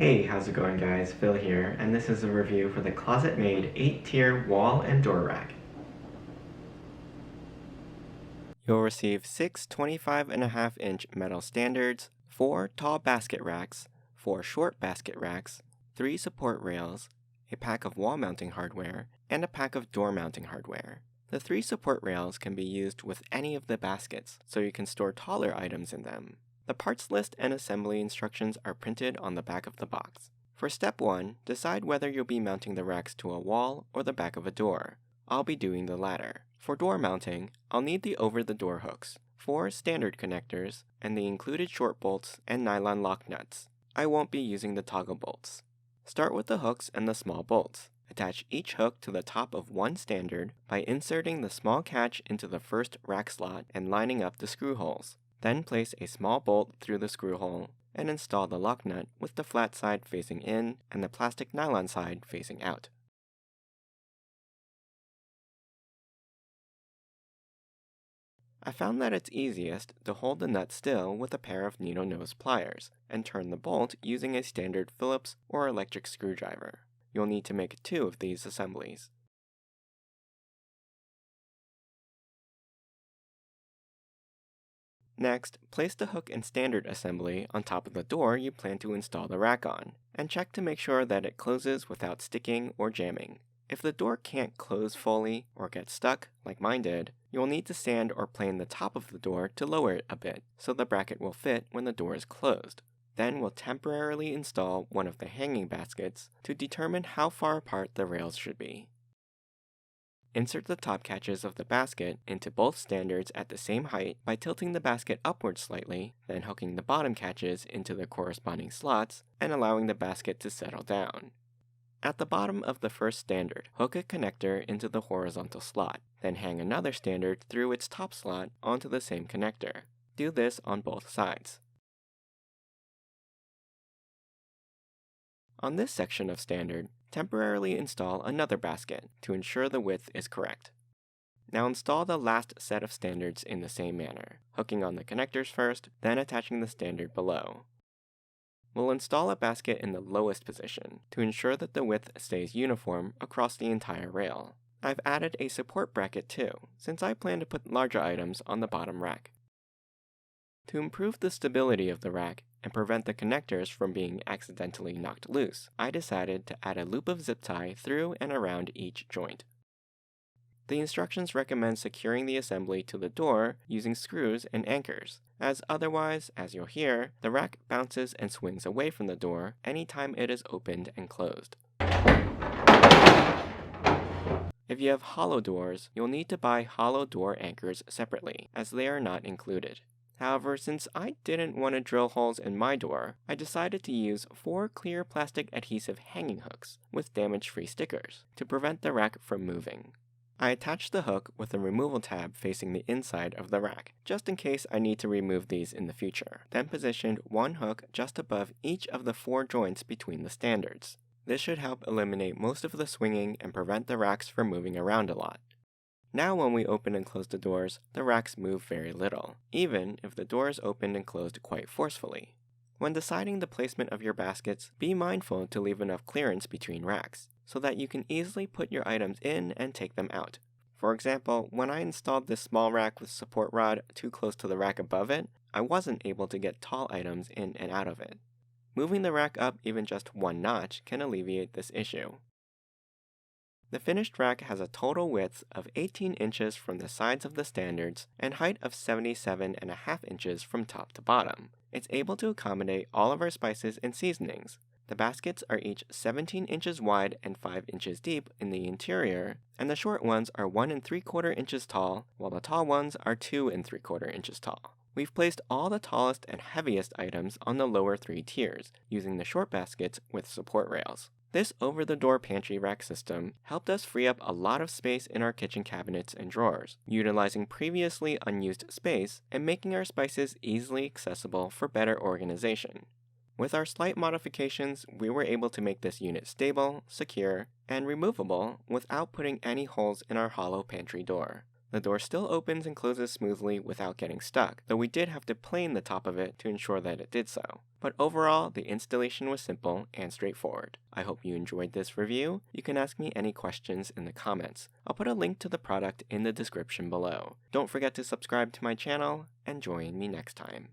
Hey, how's it going guys? Phil here, and this is a review for the ClosetMaid 8-tier wall and door rack. You'll receive 6 25.5-inch metal standards, 4 tall basket racks, 4 short basket racks, 3 support rails, a pack of wall mounting hardware, and a pack of door mounting hardware. The 3 support rails can be used with any of the baskets, so you can store taller items in them. The parts list and assembly instructions are printed on the back of the box. For step 1, decide whether you'll be mounting the racks to a wall or the back of a door. I'll be doing the latter. For door mounting, I'll need the over-the-door hooks, 4 standard connectors, and the included short bolts and nylon lock nuts. I won't be using the toggle bolts. Start with the hooks and the small bolts. Attach each hook to the top of one standard by inserting the small catch into the first rack slot and lining up the screw holes. Then place a small bolt through the screw hole and install the lock nut with the flat side facing in and the plastic nylon side facing out. I found that it's easiest to hold the nut still with a pair of needle nose pliers and turn the bolt using a standard Phillips or electric screwdriver. You'll need to make 2 of these assemblies. Next, place the hook and standard assembly on top of the door you plan to install the rack on, and check to make sure that it closes without sticking or jamming. If the door can't close fully or get stuck, like mine did, you'll need to sand or plane the top of the door to lower it a bit, so the bracket will fit when the door is closed. Then we'll temporarily install one of the hanging baskets to determine how far apart the rails should be. Insert the top catches of the basket into both standards at the same height by tilting the basket upward slightly, then hooking the bottom catches into the corresponding slots and allowing the basket to settle down. At the bottom of the first standard, hook a connector into the horizontal slot, then hang another standard through its top slot onto the same connector. Do this on both sides. On this section of standard, temporarily install another basket to ensure the width is correct. Now install the last set of standards in the same manner, hooking on the connectors first, then attaching the standard below. We'll install a basket in the lowest position to ensure that the width stays uniform across the entire rail. I've added a support bracket too, since I plan to put larger items on the bottom rack. To improve the stability of the rack and prevent the connectors from being accidentally knocked loose, I decided to add a loop of zip tie through and around each joint. The instructions recommend securing the assembly to the door using screws and anchors, as otherwise, as you'll hear, the rack bounces and swings away from the door anytime it is opened and closed. If you have hollow doors, you'll need to buy hollow door anchors separately, as they are not included. However, since I didn't want to drill holes in my door, I decided to use 4 clear plastic adhesive hanging hooks with damage-free stickers to prevent the rack from moving. I attached the hook with a removal tab facing the inside of the rack, just in case I need to remove these in the future, then positioned one hook just above each of the 4 joints between the standards. This should help eliminate most of the swinging and prevent the racks from moving around a lot. Now when we open and close the doors, the racks move very little, even if the door is opened and closed quite forcefully. When deciding the placement of your baskets, be mindful to leave enough clearance between racks, so that you can easily put your items in and take them out. For example, when I installed this small rack with support rod too close to the rack above it, I wasn't able to get tall items in and out of it. Moving the rack up even just 1 notch can alleviate this issue. The finished rack has a total width of 18 inches from the sides of the standards and height of 77.5 inches from top to bottom. It's able to accommodate all of our spices and seasonings. The baskets are each 17 inches wide and 5 inches deep in the interior, and the short ones are 1 3/4 inches tall, while the tall ones are 2 3/4 inches tall. We've placed all the tallest and heaviest items on the lower 3 tiers, using the short baskets with support rails. This over-the-door pantry rack system helped us free up a lot of space in our kitchen cabinets and drawers, utilizing previously unused space and making our spices easily accessible for better organization. With our slight modifications, we were able to make this unit stable, secure, and removable without putting any holes in our hollow pantry door. The door still opens and closes smoothly without getting stuck, though we did have to plane the top of it to ensure that it did so. But overall, the installation was simple and straightforward. I hope you enjoyed this review. You can ask me any questions in the comments. I'll put a link to the product in the description below. Don't forget to subscribe to my channel, and join me next time.